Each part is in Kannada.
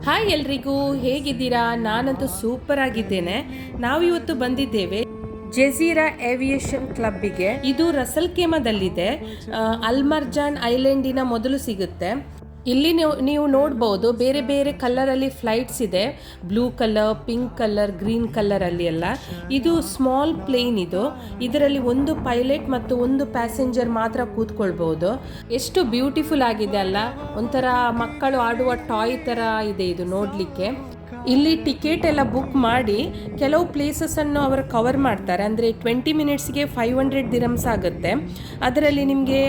ಹಾಯ್ ಎಲ್ರಿಗೂ, ಹೇಗಿದ್ದೀರಾ? ನಾನಂತೂ ಸೂಪರ್ ಆಗಿದ್ದೇನೆ. ನಾವಿವತ್ತು ಬಂದಿದ್ದೇವೆ ಜೆಜೀರಾ ಏವಿಯೇಷನ್ ಕ್ಲಬ್ಬಿಗೆ. ಇದು ರಸಲ್ ಕೇಮದಲ್ಲಿದೆ. ಅಲ್ಮರ್ಜಾನ್ ಐಲ್ಯಾಂಡಿನ ಮೊದಲು ಸಿಗುತ್ತೆ. ಇಲ್ಲಿ ನೀವು ನೋಡ್ಬೋದು, ಬೇರೆ ಬೇರೆ ಕಲರಲ್ಲಿ ಫ್ಲೈಟ್ಸ್ ಇದೆ. Blue colour, pink colour, green ಕಲರಲ್ಲಿ ಎಲ್ಲ. ಇದು ಸ್ಮಾಲ್ ಪ್ಲೇನ್. ಇದರಲ್ಲಿ ಒಂದು ಪೈಲಟ್ ಮತ್ತು ಒಂದು ಪ್ಯಾಸೆಂಜರ್ ಮಾತ್ರ ಕೂತ್ಕೊಳ್ಬೋದು. ಎಷ್ಟು ಬ್ಯೂಟಿಫುಲ್ ಆಗಿದೆ ಅಲ್ಲ, ಒಂಥರ ಮಕ್ಕಳು ಆಡುವ ಟಾಯ್ ಥರ ಇದೆ ಇದು ನೋಡಲಿಕ್ಕೆ. ಇಲ್ಲಿ ಟಿಕೆಟ್ ಎಲ್ಲ ಬುಕ್ ಮಾಡಿ ಕೆಲವು ಪ್ಲೇಸಸನ್ನು ಅವರು ಕವರ್ ಮಾಡ್ತಾರೆ. ಅಂದರೆ 20 ಮಿನಿಟ್ಸ್ಗೆ 500 ದಿರಮ್ಸ್ ಆಗುತ್ತೆ. ಅದರಲ್ಲಿ ನಿಮಗೆ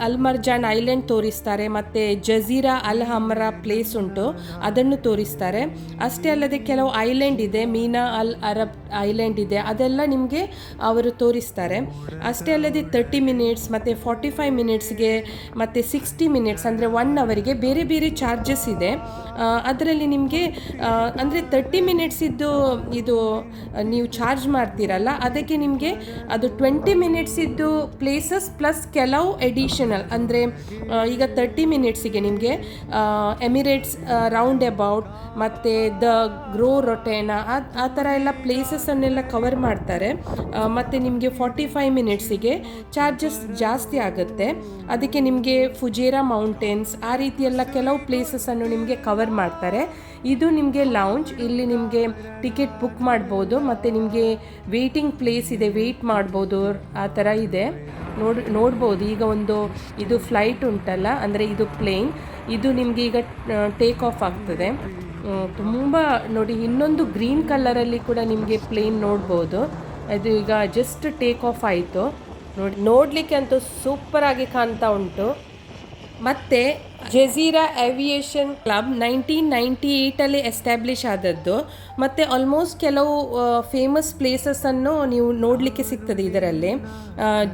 ಅಲ್ಮರ್ಜಾನ್ ಐಲ್ಯಾಂಡ್ ತೋರಿಸ್ತಾರೆ, ಮತ್ತು ಜಜೀರಾ ಅಲ್ ಹಮ್ರಾ ಪ್ಲೇಸ್ ಉಂಟು, ಅದನ್ನು ತೋರಿಸ್ತಾರೆ. ಅಷ್ಟೇ ಅಲ್ಲದೆ ಕೆಲವು ಐಲ್ಯಾಂಡ್ ಇದೆ, ಮೀನಾ ಅಲ್ ಅರಬ್ ಐಲ್ಯಾಂಡ್ ಇದೆ, ಅದೆಲ್ಲ ನಿಮಗೆ ಅವರು ತೋರಿಸ್ತಾರೆ. ಅಷ್ಟೇ ಅಲ್ಲದೆ 30 ಮಿನಿಟ್ಸ್ ಮತ್ತು 45 ಮಿನಿಟ್ಸ್ಗೆ ಮತ್ತು 60 ಮಿನಿಟ್ಸ್ ಅಂದರೆ 1 ಅವರಿಗೆ ಬೇರೆ ಬೇರೆ ಚಾರ್ಜಸ್ ಇದೆ. ಅದರಲ್ಲಿ ನಿಮಗೆ ಅಂದರೆ 30 ಮಿನಿಟ್ಸ್ ಇದು ನೀವು ಚಾರ್ಜ್ ಮಾಡ್ತೀರಲ್ಲ, ಅದಕ್ಕೆ ನಿಮಗೆ ಅದು 20 ಮಿನಿಟ್ಸ್ ಪ್ಲೇಸಸ್ ಪ್ಲಸ್ ಕೆಲವು ಎಡಿಷನಲ್. ಅಂದರೆ ಈಗ 30 ಮಿನಿಟ್ಸಿಗೆ ನಿಮಗೆ ಎಮಿರೇಟ್ಸ್ ರೌಂಡ್ ಅಬೌಟ್ ಮತ್ತು ದ ಗ್ರೋ ರೊಟೇನಾ ಆ ಥರ ಎಲ್ಲ ಪ್ಲೇಸಸ್ಸನ್ನೆಲ್ಲ ಕವರ್ ಮಾಡ್ತಾರೆ. ಮತ್ತು ನಿಮಗೆ 45 ಮಿನಿಟ್ಸಿಗೆ ಚಾರ್ಜಸ್ ಜಾಸ್ತಿ ಆಗುತ್ತೆ. ಅದಕ್ಕೆ ನಿಮಗೆ ಫುಜೇರಾ ಮೌಂಟೇನ್ಸ್ ಆ ರೀತಿಯೆಲ್ಲ ಕೆಲವು ಪ್ಲೇಸಸ್ಸನ್ನು ನಿಮಗೆ ಕವರ್ ಮಾಡ್ತಾರೆ. ಇದು ನಿಮಗೆ ಲೌಂಜ್. ಇಲ್ಲಿ ನಿಮಗೆ ಟಿಕೆಟ್ ಬುಕ್ ಮಾಡ್ಬೋದು ಮತ್ತು ನಿಮಗೆ ವೇಟಿಂಗ್ ಪ್ಲೇಸ್ ಇದೆ, ವೆಯ್ಟ್ ಮಾಡ್ಬೋದು, ಆ ಥರ ಇದೆ. ನೋಡ್ಬೋದು. ಈಗ ಇದು ಫ್ಲೈಟ್ ಉಂಟಲ್ಲ, ಅಂದರೆ ಇದು ಪ್ಲೇನ್, ಇದು ನಿಮಗೆ ಈಗ ಟೇಕ್ ಆಫ್ ಆಗ್ತದೆ. ತುಂಬ ನೋಡಿ, ಇನ್ನೊಂದು ಗ್ರೀನ್ ಕಲರಲ್ಲಿ ಕೂಡ ನಿಮಗೆ ಪ್ಲೇನ್ ನೋಡ್ಬೋದು. ಅದು ಈಗ ಜಸ್ಟ್ ಟೇಕ್ ಆಫ್ ಆಯಿತು. ನೋಡಲಿಕ್ಕೆ ಅಂತೂ ಸೂಪರಾಗಿ ಕಾಣ್ತಾ ಉಂಟು. ಮತ್ತು ಜೆಜೀರಾ ಏವಿಯೇಷನ್ ಕ್ಲಬ್ 1998 ಎಸ್ಟ್ಯಾಬ್ಲಿಷ್ ಆದದ್ದು. ಮತ್ತು ಆಲ್ಮೋಸ್ಟ್ ಕೆಲವು ಫೇಮಸ್ ಪ್ಲೇಸಸ್ಸನ್ನು ನೀವು ನೋಡಲಿಕ್ಕೆ ಸಿಗ್ತದೆ ಇದರಲ್ಲಿ.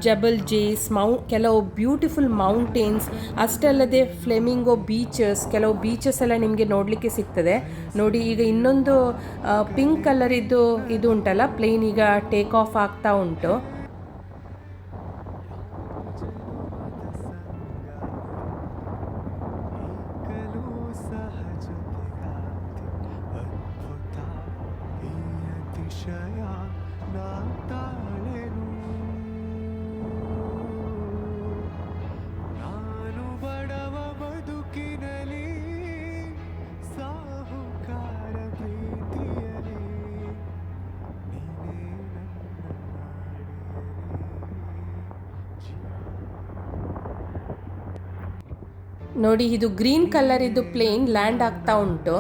ಜಬಲ್ ಜೇಸ್, ಕೆಲವು ಬ್ಯೂಟಿಫುಲ್ ಮೌಂಟೇನ್ಸ್, ಅಷ್ಟೇ ಅಲ್ಲದೆ ಫ್ಲೆಮಿಂಗೋ ಬೀಚಸ್, ಕೆಲವು ಬೀಚಸ್ ಎಲ್ಲ ನಿಮಗೆ ನೋಡಲಿಕ್ಕೆ ಸಿಗ್ತದೆ. ನೋಡಿ, ಈಗ ಇನ್ನೊಂದು ಪಿಂಕ್ ಕಲರ್ ಇದು ಉಂಟಲ್ಲ ಪ್ಲೇನ್, ಈಗ ಟೇಕ್ ಆಫ್ ಆಗ್ತಾ ಉಂಟು. ನೋಡಿ, ಇದು ಗ್ರೀನ್ ಕಲರ್ ಪ್ಲೇನ್ ಲ್ಯಾಂಡ್ ಆಗ್ತಾ ಉಂಟು.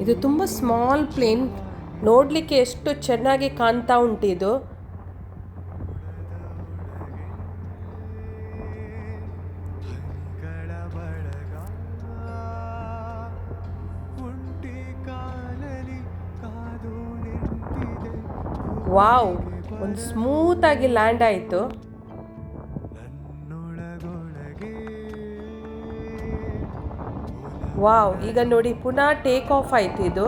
ಇದು ತುಂಬ ಸ್ಮಾಲ್ ಪ್ಲೇನ್, ನೋಡಲಿಕ್ಕೆ ಎಷ್ಟು ಚೆನ್ನಾಗಿ ಕಾಣ್ತಾ ಉಂಟು ಇದು. ವಾವ್, ಒಂದು ಸ್ಮೂತಾಗಿ ಲ್ಯಾಂಡ್ ಆಯಿತು. ವಾವ್, ಈಗ ನೋಡಿ ಪುನಃ ಟೇಕ್ ಆಫ್ ಆಯಿತು ಇದು.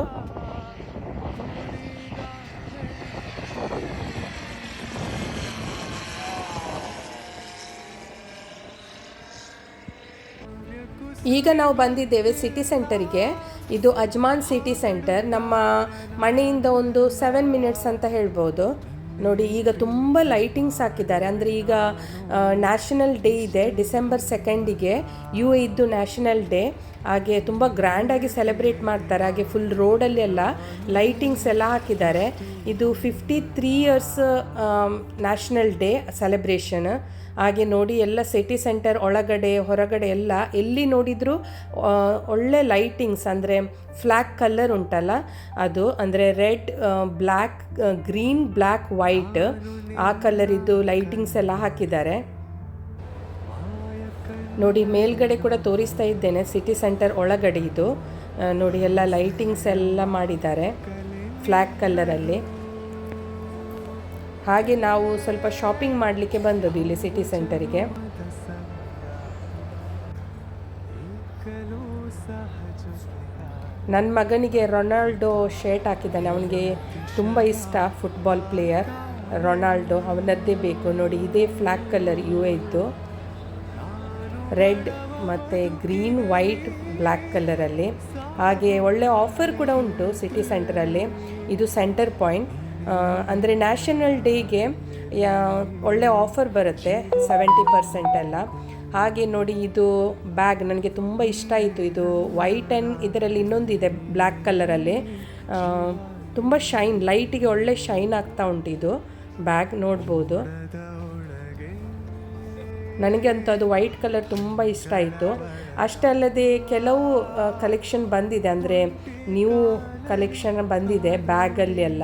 ಈಗ ನಾವು ಬಂದಿದ್ದೇವೆ ಸಿಟಿ ಸೆಂಟರಿಗೆ. ಇದು ಅಜ್ಮಾನ್ ಸಿಟಿ ಸೆಂಟರ್. ನಮ್ಮ ಮನೆಯಿಂದ ಒಂದು 7 ಮಿನಿಟ್ಸ್ ಅಂತ ಹೇಳ್ಬೋದು. ನೋಡಿ, ಈಗ ತುಂಬ ಲೈಟಿಂಗ್ಸ್ ಹಾಕಿದ್ದಾರೆ. ಅಂದರೆ ಈಗ ನ್ಯಾಷನಲ್ ಡೇ ಇದೆ, ಡಿಸೆಂಬರ್ 2 UAE ನ್ಯಾಷನಲ್ ಡೇ. ಹಾಗೆ ತುಂಬ ಗ್ರ್ಯಾಂಡಾಗಿ ಸೆಲೆಬ್ರೇಟ್ ಮಾಡ್ತಾರೆ. ಹಾಗೆ ಫುಲ್ ರೋಡಲ್ಲಿ ಎಲ್ಲ ಲೈಟಿಂಗ್ಸ್ ಎಲ್ಲ ಹಾಕಿದ್ದಾರೆ. ಇದು 53 ಇಯರ್ಸ್ ನ್ಯಾಷನಲ್ ಡೇ ಸೆಲೆಬ್ರೇಷನ್. ಹಾಗೆ ನೋಡಿ, ಎಲ್ಲ ಸಿಟಿ ಸೆಂಟರ್ ಒಳಗಡೆ ಹೊರಗಡೆ ಎಲ್ಲ ಎಲ್ಲಿ ನೋಡಿದರೂ ಒಳ್ಳೆ ಲೈಟಿಂಗ್ಸ್. ಅಂದರೆ ಫ್ಲ್ಯಾಗ್ ಕಲರ್ ಉಂಟಲ್ಲ ಅದು, ಅಂದರೆ red, black, green, black, white ಆ ಕಲರಿದ್ದು ಲೈಟಿಂಗ್ಸ್ ಎಲ್ಲ ಹಾಕಿದ್ದಾರೆ. ನೋಡಿ, ಮೇಲ್ಗಡೆ ಕೂಡ ತೋರಿಸ್ತಾ ಇದ್ದೇನೆ, ಸಿಟಿ ಸೆಂಟರ್ ಒಳಗಡೆ ಇದು ನೋಡಿ ಎಲ್ಲ ಲೈಟಿಂಗ್ಸ್ ಎಲ್ಲ ಮಾಡಿದ್ದಾರೆ ಫ್ಲ್ಯಾಗ್ ಕಲರಲ್ಲಿ. ಹಾಗೆ ನಾವು ಸ್ವಲ್ಪ ಶಾಪಿಂಗ್ ಮಾಡಲಿಕ್ಕೆ ಬಂದದ್ದು ಇಲ್ಲಿ ಸಿಟಿ ಸೆಂಟರಿಗೆ. ನನ್ನ ಮಗನಿಗೆ ರೊನಾಲ್ಡೋ ಶರ್ಟ್ ಹಾಕಿದ್ದಾನೆ, ಅವನಿಗೆ ತುಂಬ ಇಷ್ಟ, ಫುಟ್ಬಾಲ್ ಪ್ಲೇಯರ್ ರೊನಾಲ್ಡೋ, ಅವನದ್ದೇ ಬೇಕು. ನೋಡಿ, ಇದೇ ಫ್ಲ್ಯಾಗ್ ಕಲರ್ UAE, ರೆಡ್ ಮತ್ತು ಗ್ರೀನ್, ವೈಟ್, ಬ್ಲ್ಯಾಕ್ ಕಲರಲ್ಲಿ. ಹಾಗೆ ಒಳ್ಳೆ ಆಫರ್ ಕೂಡ ಉಂಟು ಸಿಟಿ ಸೆಂಟರಲ್ಲಿ. ಇದು ಸೆಂಟರ್ ಪಾಯಿಂಟ್, ಅಂದರೆ ನ್ಯಾಷನಲ್ ಡೇಗೆ ಒಳ್ಳೆ ಆಫರ್ ಬರುತ್ತೆ 70% ಎಲ್ಲ. ಹಾಗೆ ನೋಡಿ, ಇದು ಬ್ಯಾಗ್ ನನಗೆ ತುಂಬ ಇಷ್ಟ ಆಯಿತು. ಇದು ವೈಟ್ ಆ್ಯಂಡ್ ಇದರಲ್ಲಿ ಇನ್ನೊಂದಿದೆ ಬ್ಲ್ಯಾಕ್ ಕಲರಲ್ಲಿ, ತುಂಬ ಶೈನ್, ಲೈಟಿಗೆ ಒಳ್ಳೆ ಶೈನ್ ಆಗ್ತಾ ಉಂಟು. ಇದು ಬ್ಯಾಗ್ ನೋಡ್ಬೋದು. ನನಗೆ ಅಂತೂ ಅದು ವೈಟ್ ಕಲರ್ ತುಂಬ ಇಷ್ಟ ಆಯಿತು. ಅಷ್ಟೇ ಅಲ್ಲದೆ ಕೆಲವು ಕಲೆಕ್ಷನ್ ಬಂದಿದೆ, ಅಂದರೆ ನ್ಯೂ ಕಲೆಕ್ಷನ್ ಬಂದಿದೆ ಬ್ಯಾಗಲ್ಲಿ ಎಲ್ಲ.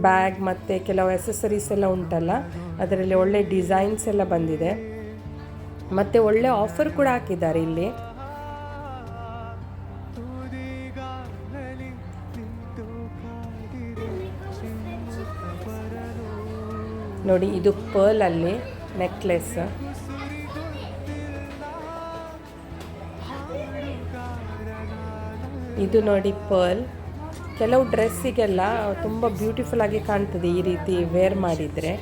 ಬ್ಯಾಗ್ ಮತ್ತು ಕೆಲವು ಎಸೆಸರೀಸ್ ಎಲ್ಲ ಉಂಟಲ್ಲ, ಅದರಲ್ಲಿ ಒಳ್ಳೆ ಡಿಸೈನ್ಸ್ ಎಲ್ಲ ಬಂದಿದೆ ಮತ್ತು ಒಳ್ಳೆ ಆಫರ್ ಕೂಡ ಹಾಕಿದ್ದಾರೆ ಇಲ್ಲಿ. ನೋಡಿ, ಇದು ಪರ್ಲಲ್ಲಿ ನೆಕ್ಲೆಸ್. ಇದು ನೋಡಿ ಪರ್ಲ್. ಕೆಲವು ಡ್ರೆಸ್ಸಿಗೆಲ್ಲ ತುಂಬ ಬ್ಯೂಟಿಫುಲ್ ಆಗಿ ಕಾಣ್ತದೆ ಈ ರೀತಿ ವೇರ್ ಮಾಡಿದರೆ.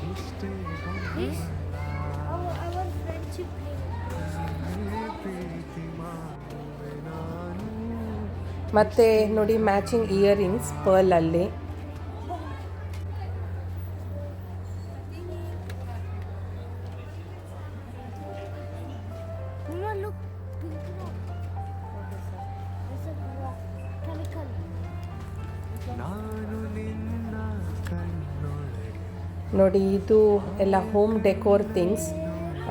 ಮತ್ತು ನೋಡಿ ಮ್ಯಾಚಿಂಗ್ ಇಯರಿಂಗ್ಸ್ ಪರ್ಲಲ್ಲಿ. ನೋಡಿ, ಇದು ಎಲ್ಲ ಹೋಮ್ ಡೆಕೋರ್ ಥಿಂಗ್ಸ್,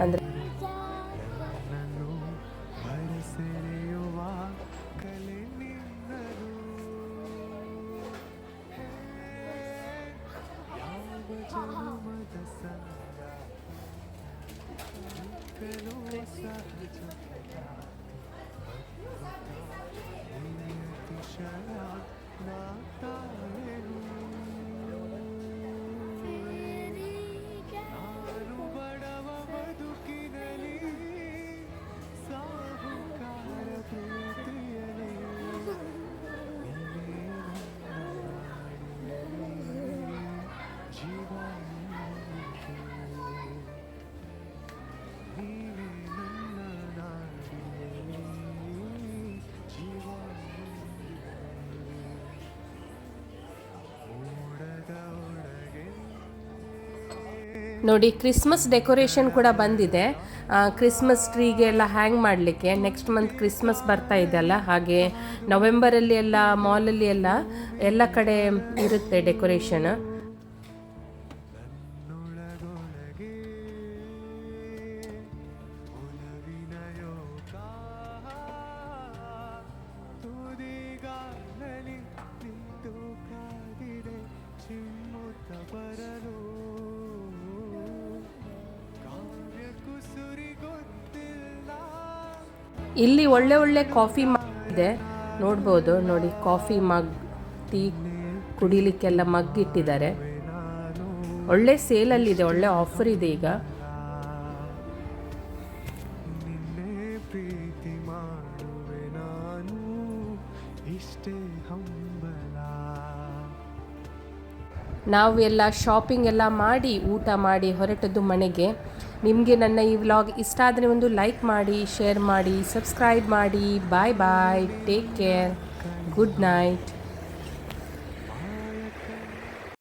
ಅಂದರೆ ನೋಡಿ ಕ್ರಿಸ್ಮಸ್ ಡೆಕೋರೇಷನ್ ಕೂಡ ಬಂದಿದೆ. ಕ್ರಿಸ್ಮಸ್ ಟ್ರೀಗೆ ಎಲ್ಲ ಹ್ಯಾಂಗ್ ಮಾಡಲಿಕ್ಕೆ. ನೆಕ್ಸ್ಟ್ ಮಂತ್ ಕ್ರಿಸ್ಮಸ್ ಬರ್ತಾ ಇದೆಯಲ್ಲ, ಹಾಗೆ ನವೆಂಬರಲ್ಲಿ ಎಲ್ಲ ಮಾಲಲ್ಲಿ ಎಲ್ಲ ಕಡೆ ಇರುತ್ತೆ ಡೆಕೋರೇಷನ್. ಇಲ್ಲಿ ಒಳ್ಳೆ ಒಳ್ಳೆ ಕಾಫಿ ಇದೆ ನೋಡ್ಬೋದು. ನೋಡಿ, ಕಾಫಿ ಮಗ್, ಟೀ ಕುಡಿಲಿಕ್ಕೆಲ್ಲ ಮಗ್ ಇಟ್ಟಿದ್ದಾರೆ. ಒಳ್ಳೆ ಸೇಲಲ್ಲಿದೆ, ಒಳ್ಳೆ ಆಫರ್ ಇದೆ ಈಗ. ನಾವು ಎಲ್ಲ ಶಾಪಿಂಗ್ ಎಲ್ಲ ಮಾಡಿ ಊಟ ಮಾಡಿ ಹೊರಟದ್ದು ಮನೆಗೆ. ನಿಮಗೆ ನನ್ನ ಈ ವ್ಲಾಗ್ ಇಷ್ಟ ಆದರೆ ಒಂದು ಲೈಕ್ ಮಾಡಿ, ಶೇರ್ ಮಾಡಿ, ಸಬ್ಸ್ಕ್ರೈಬ್ ಮಾಡಿ. ಬಾಯ್ ಬಾಯ್, ಟೇಕ್ ಕೇರ್, ಗುಡ್ ನೈಟ್.